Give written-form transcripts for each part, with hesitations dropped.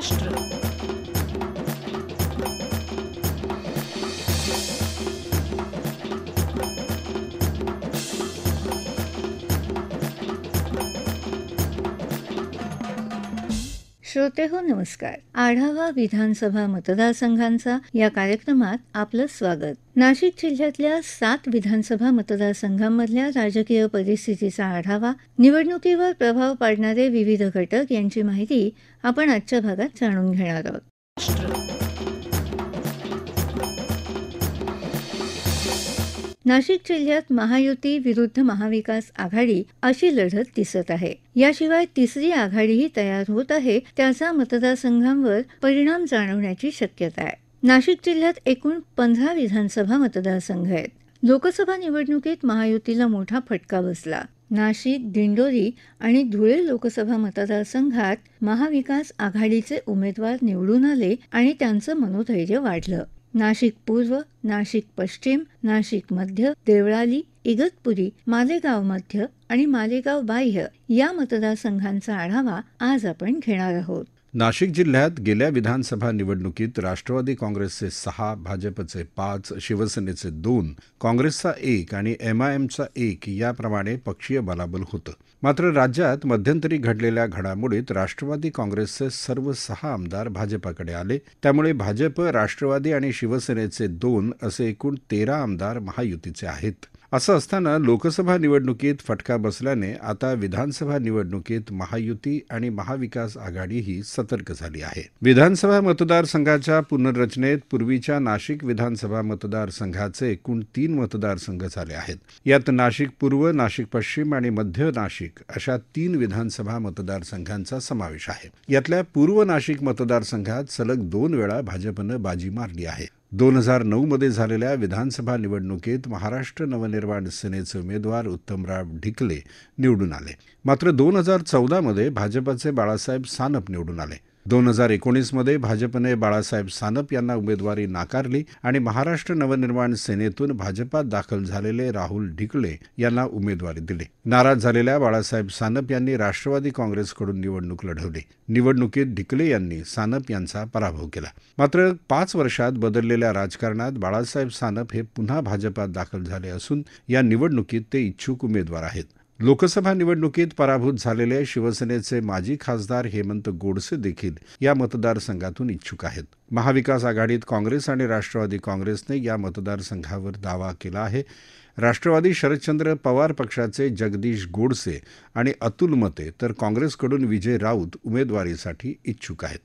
श्रोते हो नमस्कार. आढावा विधानसभा मतदारसंघांचा या कार्यक्रमात आपलं स्वागत. नाशिक जिल्ह्यातल्या 7 विधानसभा मतदारसंघांमधल्या राजकीय परिस्थितीचा आढावा, निवडणुकीवर प्रभाव पाडणारे विविध घटक यांची माहिती आपण आजच्या भागात जाणून घेणार आहोत. नाशिक जिल्ह्यात महायुती विरुद्ध महाविकास आघाडी अशी लढत दिसत आहे. याशिवाय तिसरी आघाडीही तयार होत आहे, त्याचा मतदारसंघांवर परिणाम जाणवण्याची शक्यता आहे. नाशिक जिल्ह्यात एकूण 15 विधानसभा मतदारसंघ आहेत. लोकसभा निवडणुकीत महायुतीला मोठा फटका बसला. नाशिक, दिंडोरी आणि धुळे लोकसभा मतदारसंघात महाविकास आघाडीचे उमेदवार निवडून आले आणि त्यांचं मनोधैर्य वाढलं. नाशिक पूर्व, नाशिक पश्चिम, नाशिक मध्य, देवळाली, इगतपुरी, मालेगाव मध्य आणि मालेगाव बाह्य या मतदारसंघांचा आढावा आज आपण घेणार आहोत. नाशिक जिल्ह्यात गेल्या विधानसभा निवडणुकीत राष्ट्रवादी काँग्रेसचे 6, भाजपचे 5, शिवसेनेचे 2, काँग्रेसचा 1 आणि MIMचा 1 याप्रमाणे पक्षीय बलाबल होतं. मात्र राज्यात मध्यंतरी घडलेल्या घडामोडीत राष्ट्रवादी काँग्रेसचे सर्व 6 आमदार भाजपाकडे आले. त्यामुळे भाजप, राष्ट्रवादी आणि शिवसेनेचे 2 असे एकूण 13 आमदार महायुतीचे आहेत. असं असताना लोकसभा निवडणुकीत फटका बसल्याने आता विधानसभा निवडणुकीत महायुती आणि महाविकास आघाडीही सतर्क झाली आहे. विधानसभा मतदारसंघाच्या पुनर्रचनेत पूर्वीच्या नाशिक विधानसभा मतदारसंघाचे एकूण 3 मतदारसंघ झाले आहेत. यात नाशिक पूर्व, नाशिक पश्चिम आणि मध्य नाशिक अशा 3 विधानसभा मतदारसंघांचा समावेश आहे. यातल्या पूर्व नाशिक मतदारसंघात सलग 2 वेळा भाजपनं बाजी मारली आहे. 2009 मध्ये झालेल्या विधानसभा निवडणुकीत महाराष्ट्र नवनिर्माण सेनेचे उमेदवार उत्तमराव ढिकले निवडून आले. मात्र 2014 मध्ये भाजपचे बाळासाहेब सानप निवडून आले. 2019 मध्ये भाजपने बाळासाहेब सानप यांना उमेदवारी नाकारली आणि महाराष्ट्र नवनिर्माण सेनेतून भाजपात दाखल झालेले राहुल ढिकले यांना उमेदवारी दिली. नाराज झालेल्या बाळासाहेब सानप यांनी राष्ट्रवादी काँग्रेसकडून निवडणूक लढवली. निवडणुकीत ढिकले यांनी सानप यांचा पराभव केला. मात्र 5 वर्षात बदललेल्या राजकारणात बाळासाहेब सानप हे पुन्हा भाजपात दाखल झाले असून या निवडणुकीत ते इच्छुक उमेदवार आहेत. लोकसभा निवडणुकीत पराभूत झालेले शिवसेनेचे माजी खासदार हेमंत गोडसे देखील या मतदारसंघातून इच्छुक आहेत. महाविकास आघाडीत काँग्रेस आणि राष्ट्रवादी काँग्रेसने या मतदारसंघावर दावा केला आहे. राष्ट्रवादी शरदचंद्र पवार पक्षाचे जगदीश गोडसे आणि अतुल मते तर काँग्रेसकडून विजय राऊत उमेदवारीसाठी इच्छुक आहेत.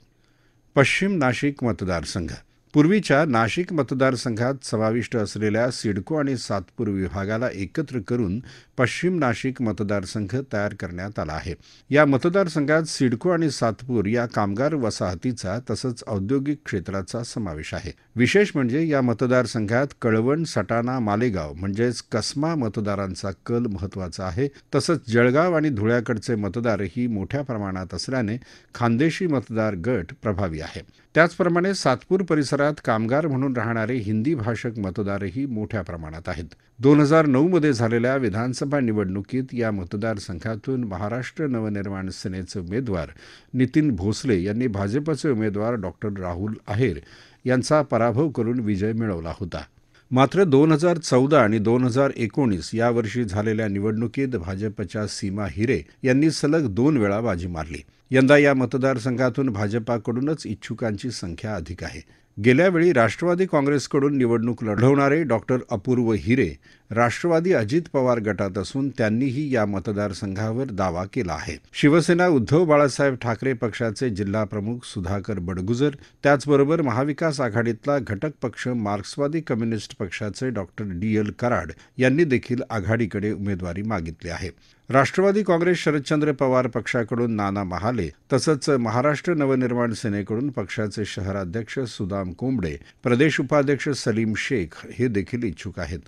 पश्चिम नाशिक मतदारसंघ पूर्वीच्या नाशिक मतदारसंघात समाविष्ट असलेल्या सिडको आणि सातपूर विभागाला एकत्र करून पश्चिम नाशिक मतदारसंघ तयार करण्यात आला आहे. या मतदारसंघात सिडको आणि सातपूर या कामगार वसाहतीचा तसंच औद्योगिक क्षेत्राचा समावेश आहे. विशेष म्हणजे या मतदारसंघात कळवण, सटाणा, मालेगाव म्हणजेच कसमा मतदारांचा कल महत्त्वाचा आहे. तसंच जळगाव आणि धुळ्याकडचे मतदारही मोठ्या प्रमाणात असल्याने खानदेशी मतदार गट प्रभावी आहे. त्याचप्रमाणे सातपूर परिसरात कामगार म्हणून राहणारे हिंदी भाषक मतदारही मोठ्या प्रमाणात आहेत. 2009 मध्ये झालेल्या विधानसभा निवडणुकीत या मतदारसंघातून महाराष्ट्र नवनिर्माण सेनेचे उमेदवार नितीन भोसले यांनी भाजपचे उमेदवार डॉक्टर राहुल आहेर यांचा पराभव करून विजय मिळवला होता. मात्र 2014 आणि 2019 यावर्षी झालेल्या निवडणुकीत भाजपच्या सीमा हिरे यांनी सलग 2 वेळा बाजी मारली. यंदा या मतदारसंघातून भाजपाकडूनच इच्छुकांची संख्या अधिक आहे. गेल्यावेळी राष्ट्रवादी काँग्रेसकडून निवडणूक लढवणारे डॉक्टर अपूर्व हिरे राष्ट्रवादी अजित पवार गटात असून त्यांनीही या मतदारसंघावर दावा केला आहे. शिवसेना उद्धव बाळासाहेब ठाकरे पक्षाचे जिल्हा प्रमुख सुधाकर बडगुजर, त्याचबरोबर महाविकास आघाडीतला घटक पक्ष मार्क्सवादी कम्युनिस्ट पक्षाचे डॉक्टर DL कराड यांनी देखील आघाडीकडे उमेदवारी मागितली आहे. राष्ट्रवादी काँग्रेस शरदचंद्र पवार पक्षाकडून नाना महाले तसंच महाराष्ट्र नवनिर्माण सेनेकडून पक्षाचे शहराध्यक्ष सुदाम कोंबडे, प्रदेश उपाध्यक्ष सलीम शेख हे देखील इच्छुक आहेत.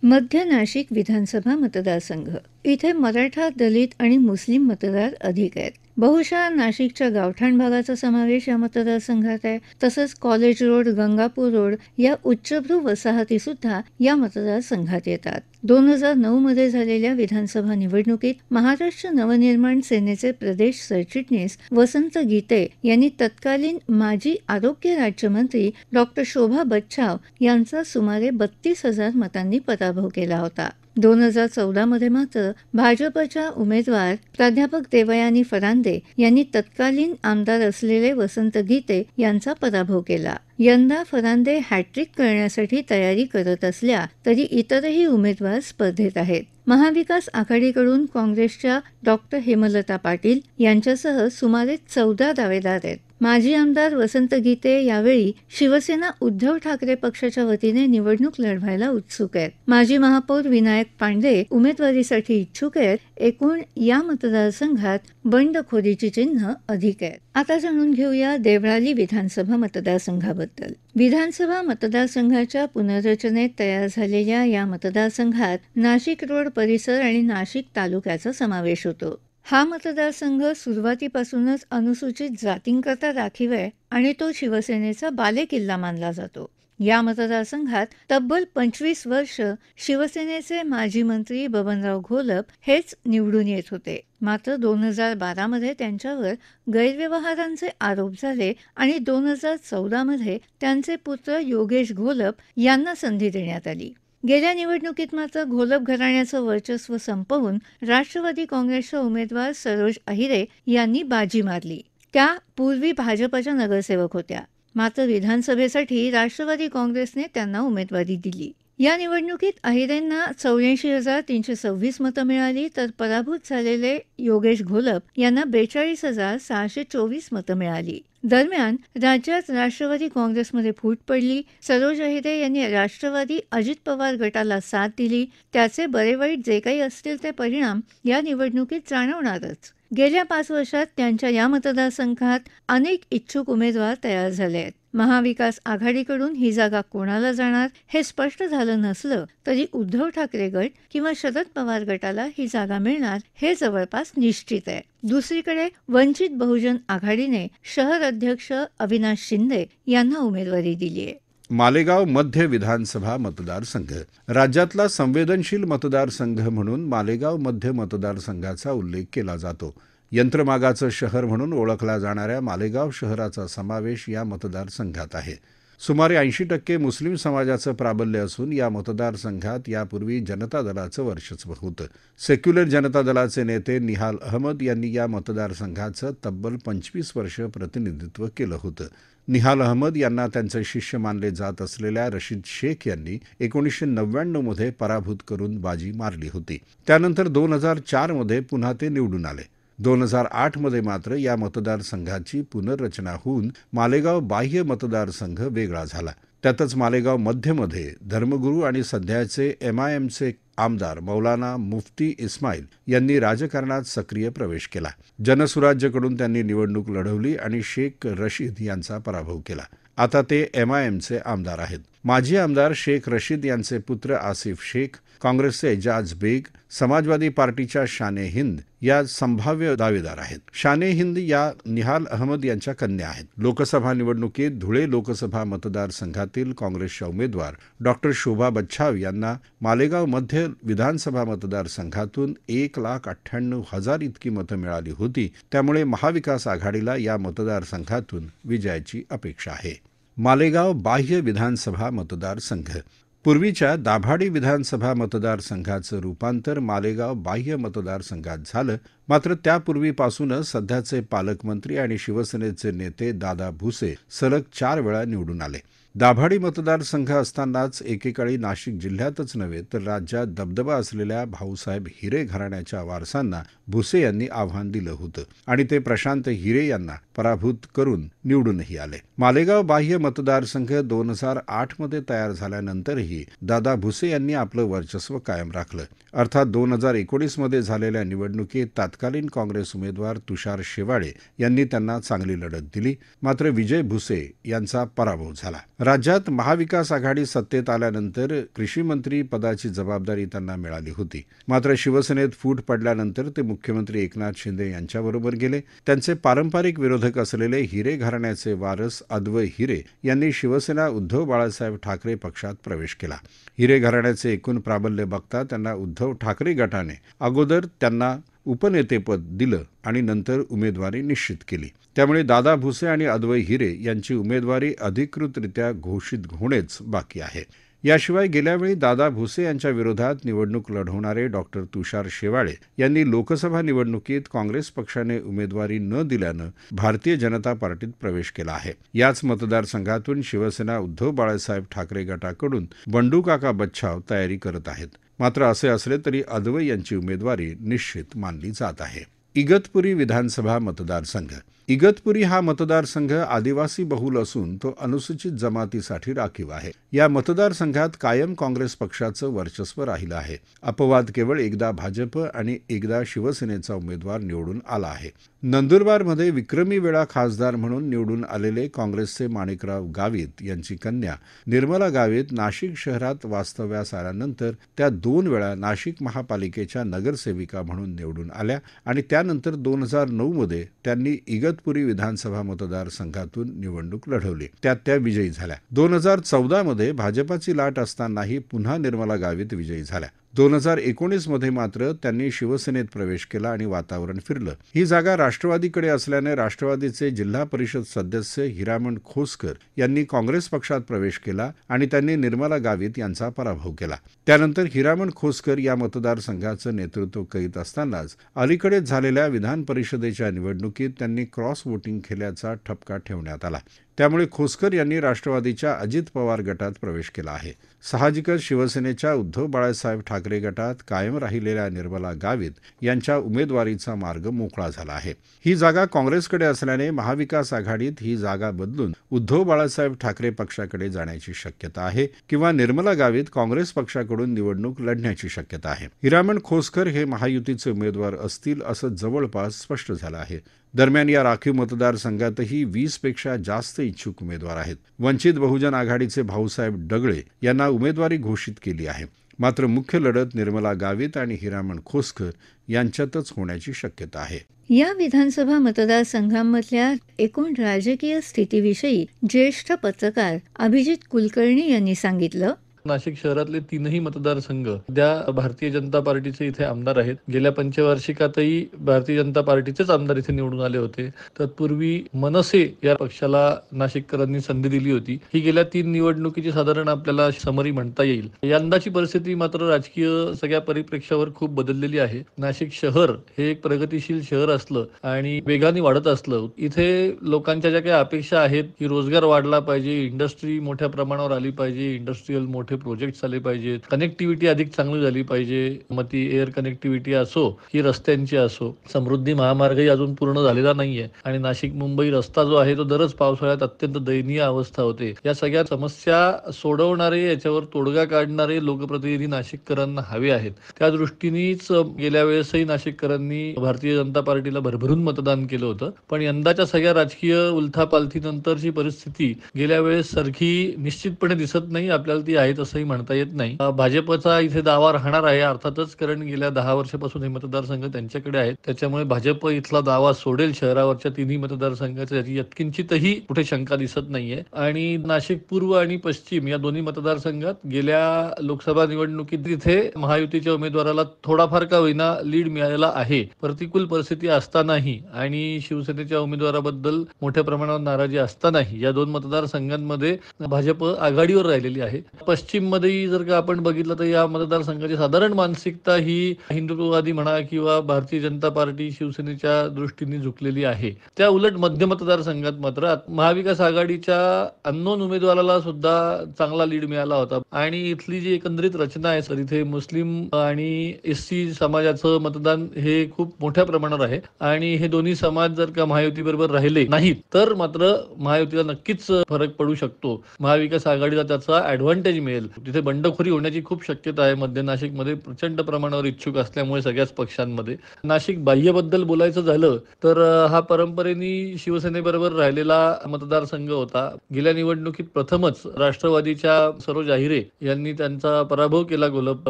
मध्य नाशिक विधानसभा मतदारसंघ इथे मराठा, दलित आणि मुस्लिम मतदार अधिक आहेत. बहुशा नाशिकच्या गावठाण भागाचा समावेश या मतदारसंघात आहे. तसंच कॉलेज रोड, गंगापूर रोड या उच्चभ्रू वसाहती सुद्धा या मतदारसंघात येतात. 2009 मध्ये झालेल्या विधानसभा निवडणुकीत महाराष्ट्र नवनिर्माण सेनेचे प्रदेश सरचिटणीस वसंत गीते यांनी तत्कालीन माजी आरोग्य राज्यमंत्री डॉक्टर शोभा बच्छाव यांचा सुमारे 32,000 मतांनी पराभव केला होता. 2014 मध्ये मात्र भाजपच्या उमेदवार प्राध्यापक देवयानी फरांदे यांनी तत्कालीन आमदार असलेले वसंत गीते यांचा पराभव केला. यंदा फरांदे हॅट्रिक करण्यासाठी तयारी करत असल्या तरी इतरही उमेदवार स्पर्धेत आहेत. महाविकास आघाडीकडून काँग्रेसच्या डॉक्टर हेमलता पाटील यांच्यासह सुमारे 14 दावेदार आहेत. माजी आमदार वसंत गीते यावेळी शिवसेना उद्धव ठाकरे पक्षाच्या वतीने निवडणूक लढवायला उत्सुक आहेत. माजी महापौर विनायक पांडे उमेदवारीसाठी इच्छुक आहेत. एकूण या मतदारसंघात बंडखोरीची चिन्ह अधिक आहेत. आता जाणून घेऊया देवळाली विधानसभा मतदारसंघाबद्दल. विधानसभा मतदारसंघाच्या पुनर्रचनेत तयार झालेल्या या मतदारसंघात नाशिक रोड परिसर आणि नाशिक तालुक्याचा समावेश होतो. हा मतदारसंघ सुरुवातीपासूनच अनुसूचित जातींकरता राखीव आहे आणि तो शिवसेनेचा बालेकिल्ला मानला जातो. या मतदारसंघात तब्बल 25 वर्ष शिवसेनेचे माजी मंत्री बबनराव घोलप हेच निवडून येत होते. मात्र 2012 मध्ये त्यांच्यावर गैरव्यवहारांचे आरोप झाले आणि 2014 मध्ये त्यांचे पुत्र योगेश घोलप यांना संधी देण्यात आली. गेल्या निवडणुकीत मात्र घोलप घराण्याचं वर्चस्व संपवून राष्ट्रवादी काँग्रेसच्या उमेदवार सरोज अहिरे यांनी बाजी मारली. त्या पूर्वी भाजपच्या नगरसेवक होत्या. मात्र विधानसभेसाठी राष्ट्रवादी काँग्रेसने त्यांना उमेदवारी दिली. या निवडणुकीत अहिरेंना 84,326 मतं मिळाली तर पराभूत झालेले योगेश घोलप यांना 42,624 मतं मिळाली. दरम्यान राज्यात राष्ट्रवादी काँग्रेसमध्ये फूट पडली. सरोज अहिरे यांनी राष्ट्रवादी अजित पवार गटाला साथ दिली. त्याचे बरे वाईट जे काही असतील ते परिणाम या निवडणुकीत जाणवणारच. गेल्या 5 वर्षात त्यांच्या या मतदारसंघात अनेक इच्छुक उमेदवार तयार झाले आहेत. महाविकास आघाडीकडून ही जागा कोणाला जाणार हे स्पष्ट झालं नसलं तरी उद्धव ठाकरे गट किंवा शरद पवार गटाला ही जागा मिळणार हे जवळपास निश्चित आहे. दुसरीकडे वंचित बहुजन आघाडीने शहर अध्यक्ष अविनाश शिंदे यांना उमेदवारी दिली आहे. मालेगाव मध्य विधानसभा मतदारसंघ राज्यातला संवेदनशील मतदारसंघ म्हणून मालेगाव मध्य मतदारसंघाचा उल्लेख केला जातो. यंत्रमागाचं शहर म्हणून ओळखला जाणाऱ्या मालेगाव शहराचा समावेश या मतदारसंघात आहे. सुमारे 80% मुस्लिम समाजाचं प्राबल्य असून या मतदारसंघात यापूर्वी जनता दलाचं वर्चस्व होतं. सेक्युलर जनता दलाचे नेते निहाल अहमद यांनी या मतदारसंघाचं तब्बल 25 वर्ष प्रतिनिधित्व केलं होतं. निहाल अहमद यांना त्यांचे शिष्य मानले जात असलेल्या रशीद शेख यांनी 1999 मध्ये पराभूत करून बाजी मारली होती. त्यानंतर 2004 मध्ये पुन्हा ते निवडून आले. 2008 मध्ये मात्र या मतदारसंघाची पुनर्रचना होऊन मालेगाव बाह्य मतदारसंघ वेगळा झाला. त्यातच मालेगाव मध्यमध्ये धर्मगुरू आणि सध्याचे MIMचे आमदार मौलाना मुफ्ती इस्माईल यांनी राजकारणात सक्रिय प्रवेश केला. जनसुराज्यकडून त्यांनी निवडणूक लढवली आणि शेख रशीद यांचा पराभव केला. आता ते MIMचे आमदार आहेत. माजी आमदार शेख रशीद यांचे पुत्र आसिफ शेख, काँग्रेसचे एजाज बेग, समाजवादी पार्टीच्या शाने हिंद या संभाव्य दावेदार आहेत. शाने हिंद या निहाल अहमद यांच्या कन्या आहेत. लोकसभा निवडणुकीत धुळे लोकसभा मतदारसंघातील काँग्रेसच्या उमेदवार डॉक्टर शोभा बच्छाव यांना मालेगाव मध्य विधानसभा मतदारसंघातून 1,98,000 इतकी मतं मिळाली होती. त्यामुळे महाविकास आघाडीला या मतदारसंघातून विजयाची अपेक्षा आहे. मालेगाव बाह्य विधानसभा मतदारसंघ पूर्वीच्या दाभाडी विधानसभा मतदारसंघाचं रूपांतर मालेगाव बाह्य मतदारसंघात झालं. मात्र त्यापूर्वीपासूनच सध्याचे पालकमंत्री आणि शिवसेनेचे नेते दादा भुसे सलग 4 वेळा निवडून आले. दाभाडी मतदारसंघ असतानाच एकेकाळी नाशिक जिल्ह्यातच नव्हे तर राज्यात दबदबा असलेल्या भाऊसाहेब हिरे घराण्याच्या वारसांना भुसे यांनी आव्हान दिलं होतं आणि ते प्रशांत हिरे यांना पराभूत करून निवडूनही आले. मालेगाव बाह्य मतदारसंघ 2008 मध्ये तयार झाल्यानंतरही दादा भुसे यांनी आपलं वर्चस्व कायम राखलं. अर्थात 2019 मध्ये झालेल्या निवडणुकीत तत्कालीन काँग्रेस उमेदवार तुषार शेवाळे यांनी त्यांना चांगली लढत दिली. मात्र विजय भुसे यांचा पराभव झाला. राज्यात महाविकास आघाडी सत्तेत आल्यानंतर कृषीमंत्री पदाची जबाबदारी त्यांना मिळाली होती. मात्र शिवसेनेत फूट पडल्यानंतर ते मुख्यमंत्री एकनाथ शिंदे यांच्याबरोबर गेले. त्यांचे पारंपरिक विरोधक असलेले हिरे घराण्याचे वारस अद्वै हिरे यांनी शिवसेना उद्धव बाळासाहेब ठाकरे पक्षात प्रवेश केला. हिरे घराण्याचे एकूण प्राबल्य बघता त्यांना उद्धव ठाकरे गटाने अगोदर त्यांना उपनेतेपद दिलं आणि नंतर उमेदवारी निश्चित केली. त्यामुळे दादा भुसे आणि अद्वै हिरे यांची उमेदवारी अधिकृतरित्या घोषित होणेच बाकी आहे. याशिवाय गेल्यावेळी दादा भुसे यांच्या विरोधात निवडणूक लढवणारे डॉक्टर तुषार शेवाळे यांनी लोकसभा निवडणुकीत काँग्रेस पक्षाने उमेदवारी न दिल्यानं भारतीय जनता पार्टीत प्रवेश केला आहे. याच मतदारसंघातून शिवसेना उद्धव बाळासाहेब ठाकरे गटाकडून बंडूकाका बच्छाव तयारी करत आहेत. मात्र असे असले तरी अद्वै यांची उमेदवारी निश्चित मानली जात आहे. इगतपुरी विधानसभा मतदारसंघ. इगतपुरी हा मतदारसंघ आदिवासी बहुल असून तो अनुसूचित जमातीसाठी राखीव आहे. या मतदारसंघात कायम काँग्रेस पक्षाचं वर्चस्व राहिलं आहे. अपवाद केवळ एकदा भाजप आणि एकदा शिवसेनेचा उमेदवार निवडून आला आहे. नंदुरबारमध्ये विक्रमी वेळा खासदार म्हणून निवडून आलेले काँग्रेसचे माणिकराव गावित यांची कन्या निर्मला गावित नाशिक शहरात वास्तव्यास आल्यानंतर त्या 2 वेळा नाशिक महापालिकेच्या नगरसेविका म्हणून निवडून आल्या आणि त्यानंतर 2009 मध्ये त्यांनी इगतपुरी विधानसभा मतदारसंघातून निवडणूक लढवली. त्यात त्या विजयी झाल्या. 2014 मध्ये भाजपाची लाट असतानाही पुन्हा निर्मला गावित विजयी झाल्या. 2019 मध्ये मात्र त्यांनी शिवसेनेत प्रवेश केला आणि वातावरण फिरलं. ही जागा राष्ट्रवादीकडे असल्याने राष्ट्रवादीचे जिल्हा परिषद सदस्य हिरामण खोसकर यांनी काँग्रेस पक्षात प्रवेश केला आणि त्यांनी निर्मला गावित यांचा पराभव केला. त्यानंतर हिरामण खोसकर या मतदारसंघाचं नेतृत्व करीत असतानाच अलीकडेच झालेल्या विधान परिषदेच्या निवडणुकीत त्यांनी क्रॉस वोटिंग केल्याचा ठपका ठेवण्यात आला. त्यामुळे खोसकर यांनी राष्ट्रवादीच्या अजित पवार गटात प्रवेश केला आहे. साहजिकच शिवसेनेच्या उद्धव बाळासाहेब ठाकरे गटात कायम राहिलेल्या निर्मला गावित यांच्या उमेदवारीचा मार्ग मोकळा झाला आहे. ही जागा काँग्रेसकडे असल्याने महाविकास आघाडीत ही जागा बदलून उद्धव बाळासाहेब ठाकरे पक्षाकडे जाण्याची शक्यता आहे किंवा निर्मला गावित काँग्रेस पक्षाकडून निवडणूक लढण्याची शक्यता आहे. हिरामण खोसकर हे महायुतीचे उमेदवार असतील असं जवळपास स्पष्ट झालं आहे. दरम्यान या राखीव मतदारसंघातही 20 पेक्षा जास्त इच्छुक उमेदवार आहेत. वंचित बहुजन आघाडीचे भाऊसाहेब डगळे यांना उमेदवारी घोषित केली आहे. मात्र मुख्य लढत निर्मला गावित आणि हिरामण खोसकर यांच्यातच होण्याची शक्यता आहे. या विधानसभा मतदारसंघांमधल्या एकूण राजकीय स्थितीविषयी ज्येष्ठ पत्रकार अभिजित कुलकर्णी यांनी सांगितलं. नाशिक शहरातले 3ही मतदारसंघ सध्या भारतीय जनता पार्टीचे इथे आमदार आहेत. गेल्या पंचवार्षिकातही भारतीय जनता पार्टीचेच आमदार इथे निवडून आले होते. तत्पूर्वी मनसे या पक्षाला नाशिककरांनी संधी दिली होती. ही गेल्या 3 निवडणुकीची साधारण आपल्याला समरी म्हणता येईल. यंदाची परिस्थिती मात्र राजकीय सगळ्या परिप्रेक्षावर खूप बदललेली आहे. नाशिक शहर हे एक प्रगतिशील शहर असलं आणि वेगाने वाढत असलं, इथे लोकांच्या ज्या काही अपेक्षा आहेत की रोजगार वाढला पाहिजे, इंडस्ट्री मोठ्या प्रमाणावर आली पाहिजे, इंडस्ट्रीयल मोठे प्रोजेक्ट आले पाहिजेत, कनेक्टिव्हिटी अधिक चांगली झाली पाहिजे. मग ती एअर कनेक्टिव्हिटी असो की रस्त्यांची असो. समृद्धी महामार्गही अजून पूर्ण झालेला नाहीये आणि नाशिक मुंबई रस्ता जो आहे तो दरच पावसाळ्यात अत्यंत दयनीय अवस्था होते. या सगळ्या समस्या सोडवणारे, याच्यावर तोडगा काढणारे लोकप्रतिनिधी नाशिककरांना हवे आहेत. त्या दृष्टीनेच गेल्या वेळेसही नाशिककरांनी भारतीय जनता पार्टीला भरभरून मतदान केलं होतं. पण यंदाच्या सगळ्या राजकीय उलथापालथीनंतरची परिस्थिती गेल्या वेळेस सारखी निश्चितपणे दिसत नाही. आपल्याला ती आहे असंही म्हणता येत नाही. भाजपचा इथे दावा राहणार आहे अर्थातच, कारण गेल्या 10 वर्षापासून हे मतदारसंघ त्यांच्याकडे आहेत. त्याच्यामुळे भाजप इथला दावा सोडेल शहरावरच्या 3ही मतदारसंघाच्या, याची यत्किंचितही कुठे शंका दिसत नाहीये. आणि नाशिक पूर्व आणि पश्चिम या दोन्ही मतदारसंघात गेल्या लोकसभा निवडणुकीत इथे महायुतीच्या उमेदवाराला थोडाफार का होईना लीड मिळालेला आहे. प्रतिकूल परिस्थिती असतानाही आणि शिवसेनेच्या उमेदवाराबद्दल मोठ्या प्रमाणावर नाराजी असतानाही या 2 मतदारसंघांमध्ये भाजप आघाडीवर राहिलेली आहे. पश्चिम मध्ये जर का आपण बघितलं तर या मतदारसंघाची साधारण मानसिकता ही हिंदुत्ववादी म्हणा किंवा भारतीय जनता पार्टी शिवसेनेच्या दृष्टीने झुकलेली आहे. त्या उलट मध्य मतदारसंघात मात्र महाविकास आघाडीच्या अननोन उमेदवाराला सुद्धा चांगला लीड मिळाला होता. आणि इथली जी एकंदरीत रचना आहे सर, इथे मुस्लिम आणि एससी समाजाचं मतदान हे खूप मोठ्या प्रमाणावर आहे. आणि हे दोन्ही समाज जर का महायुती बरोबर राहिले नाहीत तर मात्र महायुतीला नक्कीच फरक पडू शकतो. महाविकास आघाडीला त्याचा ऍडव्हान्टेज मिळेल. असेल, तिथे बंडखोरी होण्याची खूप शक्यता आहे. मध्य नाशिकमध्ये प्रचंड प्रमाणावर इच्छुक असल्यामुळे सगळ्याच पक्षांमध्ये. नाशिक बाह्यबद्दल बोलायचं झालं तर हा परंपरेने शिवसेनेबरोबर राहिलेला मतदारसंघ होता. गेल्या निवडणुकीत प्रथमच राष्ट्रवादीच्या सरोज आहिरे यांनी त्यांचा पराभव केला घोलप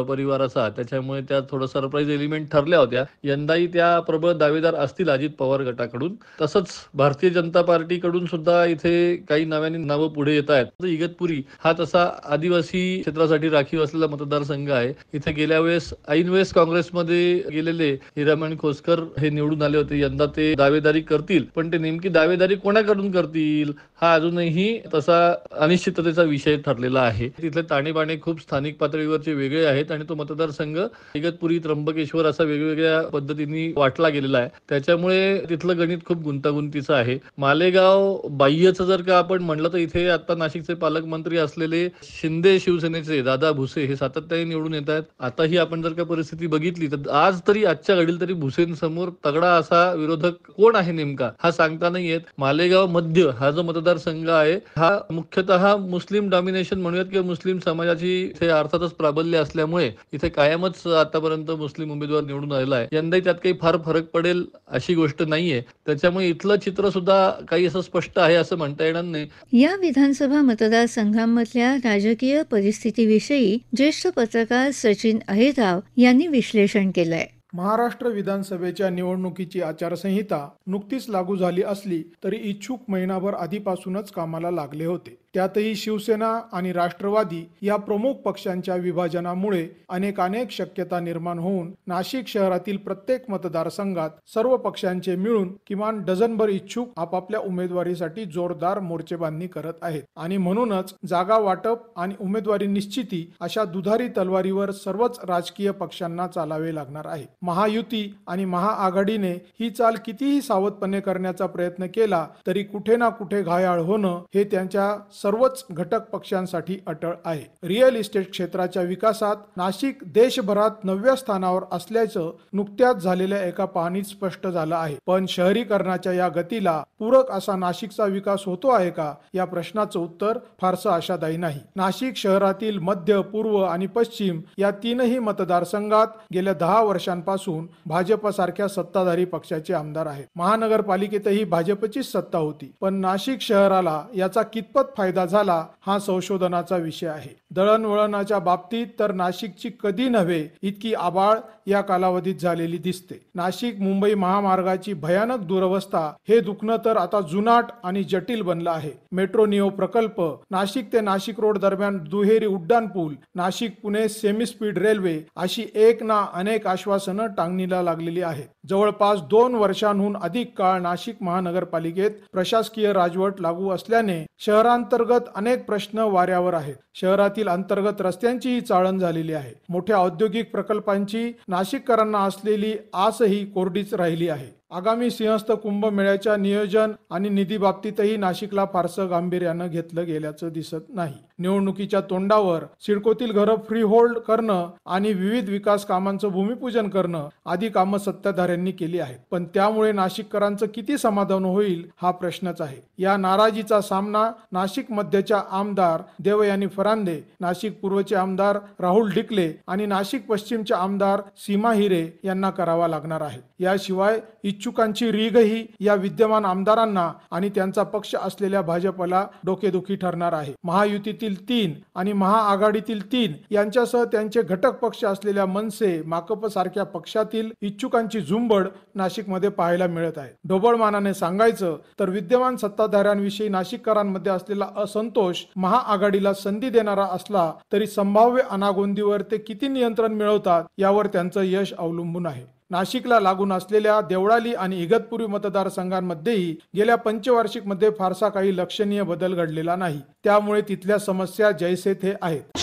परिवाराचा. त्याच्यामुळे त्या थोडं सरप्राईज एलिमेंट ठरल्या होत्या. यंदाही त्या प्रबळ दावेदार असतील अजित पवार गटाकडून. तसंच भारतीय जनता पार्टीकडून सुद्धा इथे काही नव्याने नावं पुढे येत आहेत. इगतपुरी हा तसा आदिवासी क्षेत्रासाठी राखीव असलेला मतदारसंघ आहे. इथे गेल्या वेळेस ऐनवेळेस काँग्रेसमध्ये गेलेले हिरामण खोसकर हे निवडून आले होते. यंदा ते दावेदारी करतील, पण ते नेमकी दावेदारी कोणाकडून करतील हा अजूनही तसा अनिश्चिततेचा विषय ठरलेला आहे. तिथले ताणेबाणे खूप स्थानिक पातळीवरचे वेगळे आहेत आणि तो मतदारसंघ इगतपुरी, त्र्यंबकेश्वर असा वेगवेगळ्या पद्धतीने वाटला गेलेला आहे. त्याच्यामुळे तिथलं गणित खूप गुंतागुंतीचं आहे. मालेगाव बाह्यचं जर का आपण म्हणलं तर इथे आता नाशिकचे पालकमंत्री असलेले शिंदे शिवसेनेचे दादा भुसे हे सातत्याने निवडून येत आहेत. आताही आपण जर का परिस्थिती बघितली तर आज तरी आजच्या घडीला तरी भुसेंसमोर तगडा असा विरोधक कोण आहे नेमका हा सांगता नाही येत. मालेगाव मध्य हा जो मतदारसंघ आहे हा मुख्यतः मुस्लिम डॉमिनेशन म्हणूयात किंवा मुस्लिम समाजाची इथे अर्थातच प्राबल्य असल्यामुळे इथे कायमच आतापर्यंत मुस्लिम उमेदवार निवडून आलेला आहे. यंदाही त्यात काही फार फरक पडेल अशी गोष्ट नाहीये. त्याच्यामुळे इथलं चित्र सुद्धा काही असं स्पष्ट आहे असं म्हणता येणार नाही. या विधानसभा मतदारसंघांमधल्या राजकीय परिस्थितीविषयी ज्येष्ठ पत्रकार सचिन अहिरराव यांनी विश्लेषण केलंय. महाराष्ट्र विधानसभेच्या निवडणुकीची आचारसंहिता नुकतीच लागू झाली असली तरी इच्छुक महिनाभर आधीपासूनच कामाला लागले होते. त्यातही शिवसेना आणि राष्ट्रवादी या प्रमुख पक्षांच्या विभाजनामुळे अनेक शक्यता निर्माण होऊन नाशिक शहरातील प्रत्येक मतदारसंघात सर्व पक्षांचे मिळून किमान डझनभर इच्छुक आपापल्या उमेदवारीसाठी जोरदार मोर्चेबांधणी करत आहेत. आणि म्हणूनच जागा वाटप आणि उमेदवारी निश्चिती अशा दुधारी तलवारीवर सर्वच राजकीय पक्षांना चालावे लागणार आहे. महायुती आणि महाआघाडीने ही चाल कितीही सावधपणे करण्याचा प्रयत्न केला तरी कुठे ना कुठे घायाळ होणं हे त्यांच्या सर्वच घटक पक्षांसाठी अटळ आहे. रिअल इस्टेट क्षेत्राच्या विकासात नाशिक देशभरात 9व्या स्थानावर असल्याचं नुकत्याच झालेल्या एका पाहणीत स्पष्ट झालं आहे. पण शहरीकरणाच्या या गतीला पूरक असा नाशिकचा विकास होतो आहे का या प्रश्नाचं उत्तर फारसं आशादायी नाही. नाशिक शहरातील मध्य, पूर्व आणि पश्चिम या तीनही मतदारसंघात गेल्या 10 वर्षांपासून भाजपसारख्या सत्ताधारी पक्षाचे आमदार आहेत. महानगरपालिकेतही भाजपचीच सत्ता होती. पण नाशिक शहराला याचा कितपत फायदा झाला हा संशोधनाचा विषय आहे. दळणवळणाच्या बाबतीत तर नाशिकची कधी नव्हे इतकी आबाळ या कालावधीत झालेली दिसते. नाशिक मुंबई महामार्गाची भयानक दुरवस्था हे दुखणं तर आता जुनाट आणि जटिल बनलं आहे. मेट्रो नियो प्रकल्प, नाशिक ते नाशिक रोड दरम्यान दुहेरी उड्डाण पूल, Nashik Pune semi speed railway अशी एक ना अनेक आश्वासनं टांगणीला लागलेली आहेत. जवळपास 2 वर्षांहून अधिक काळ नाशिक महानगरपालिकेत प्रशासकीय राजवट लागू असल्याने शहरांतर्गत अनेक प्रश्न वाऱ्यावर आहेत. शहरातील अंतर्गत रस्त्यांचीही चाळण झालेली आहे. मोठ्या औद्योगिक प्रकल्पांची नाशिककरांना असलेली आसही कोरडीच राहिली आहे. आगामी सिंहस्थ कुंभमेळ्याच्या नियोजन आणि निधी बाबतीतही नाशिकला फारसं गांभीर्यानं घेतलं गेल्याचं दिसत नाही. निवडणुकीच्या तोंडावर सिडकोतील घरं फ्री होल्ड करणं आणि विविध विकास कामांचं भूमिपूजन करणं आदी कामं सत्ताधाऱ्यांनी केली आहेत. पण त्यामुळे नाशिककरांचं किती समाधान होईल हा प्रश्नच आहे. या नाराजीचा सामना नाशिक मध्यच्या आमदार देवयानी फरांदे, नाशिक पूर्वचे आमदार राहुल डिकले आणि नाशिक पश्चिमचे आमदार सीमा हिरे यांना करावा लागणार आहे. याशिवाय इच्छुकांची रीगही या विद्यमान आमदारांना आणि त्यांचा पक्ष असलेल्या भाजपला डोकेदुखी ठरणार आहे. महायुतीतील 3 आणि महाआघाडीतील 3 यांच्यासह त्यांचे घटक पक्ष असलेल्या मनसे, माकप सारख्या पक्षातील इच्छुकांची झुंबड नाशिकमध्ये पाहायला मिळत आहे. ढोबळमानाने सांगायचं तर विद्यमान सत्ताधाऱ्यांविषयी नाशिककरांमध्ये असलेला असंतोष महाआघाडीला संधी देणारा असला तरी संभाव्य अनागोंदीवर ते किती नियंत्रण मिळवतात यावर त्यांचं यश अवलंबून आहे. नाशिकला लागून असलेल्या देवळाली आणि इगतपुरी मतदारसंघांमध्येही गेल्या पंचवार्षिकमध्ये फारसा काही लक्षणीय बदल घडलेला नाही. त्यामुळे तिथल्या समस्या जैसे थे आहेत.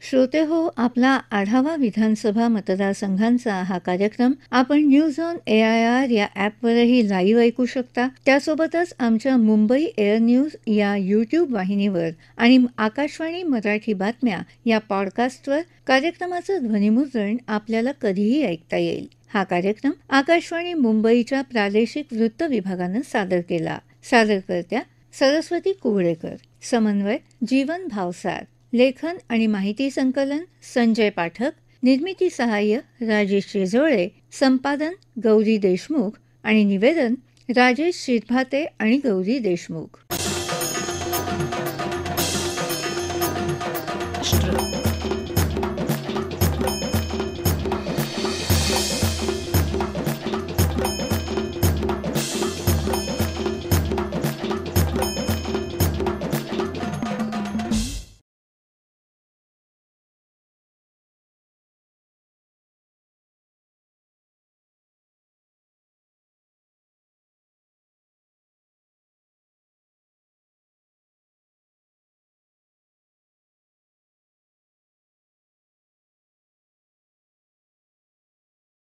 श्रोते हो, आपला आढावा विधानसभा मतदारसंघांचा हा कार्यक्रम आपण न्यूज ऑन AIR या ॲपवरही लाईव्ह ऐकू शकता. त्यासोबतच आमच्या मुंबई एअर न्यूज या YouTube वाहिनीवर आणि आकाशवाणी मराठी बातम्या या पॉडकास्टवर कार्यक्रमाचं ध्वनिमुद्रण आपल्याला कधीही ऐकता येईल. हा कार्यक्रम आकाशवाणी मुंबईच्या प्रादेशिक वृत्त विभागानं सादर केला. सादरकर्त्या सरस्वती कुवळेकर. समन्वय जीवन भावसार. लेखन आणि माहिती संकलन संजय पाठक. निर्मिती सहाय्य राजेश शेजोळे. संपादन गौरी देशमुख आणि निवेदन राजेश शिरभाते आणि गौरी देशमुख.